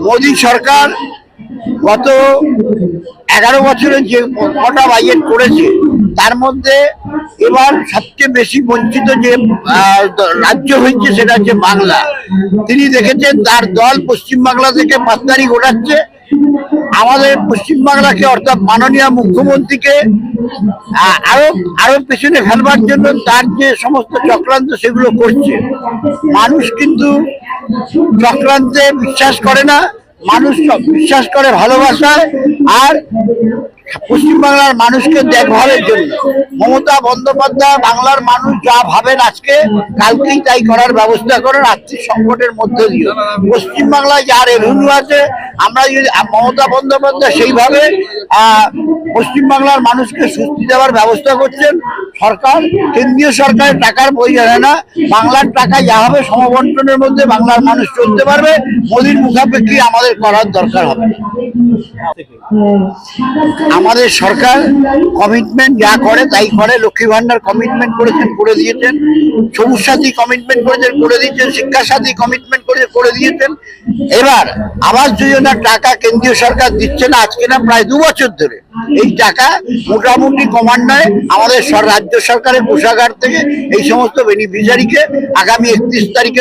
মোদী সরকার গত 11 বছরে যে কটা বাজেট করেছে তার মধ্যে এবার সবচেয়ে বেশি বঞ্চিত যে রাজ্য হয়েছে সেটা হচ্ছে বাংলা। তিনি দেখেছেন তার দল পশ্চিমবাংলা থেকে পাত্তারি ঘোরাচ্ছে, আমাদের পশ্চিমবাংলাকে অর্থাৎ মাননীয় মুখ্যমন্ত্রীকে আরো পেছনে ফেলবার জন্য তার যে সমস্ত চক্রান্ত সেগুলো করছে। মানুষ কিন্তু চক্রান্তে বিশ্বাস করে না, মানুষ বিশ্বাস করে ভালোবাসায়। আর পশ্চিমবাংলার মানুষকে দেখভালের জন্য মমতা বন্দ্যোপাধ্যায় বাংলার মানুষ যা ভাবেন আজকে কালকেই তাই করার ব্যবস্থা করেন আর্থিক সংকটের মধ্যে দিয়ে। পশ্চিমবাংলায় যা রেভিনিউ আছে আমরা যদি মমতা বন্দ্যোপাধ্যায় সেইভাবে পশ্চিমবাংলার মানুষকে স্বস্তি দেওয়ার ব্যবস্থা করছেন। সরকার কেন্দ্রীয় সরকারের টাকার প্রয়োজন হয় না, বাংলার টাকা যা হবে সমবন্টনের মধ্যে বাংলার মানুষ চলতে পারবে। মোদীর মুখাপেক্ষী আমাদের করার দরকার হবে। আমাদের সরকার কমিটমেন্ট যা করে তাই করে। লক্ষ্মী ভান্ডার কমিটমেন্ট করেছেন, করে দিয়েছেন। সবুজ সাথী কমিটমেন্ট করেছেন, করে দিয়েছেন। শিক্ষা সাথী কমিটমেন্ট করেছে, করে দিয়েছেন। এবার আবাস যোজনার টাকা কেন্দ্রীয় সরকার দিচ্ছে না, আজকে না প্রায় 2 বছর ধরে। এই টাকা মোটামুটি ক্রমান্বয়ে আমাদের রাজ্য সরকারের কোষাগার থেকে এই সমস্ত বেনিফিশিয়ারিকে আগামী 31 তারিখের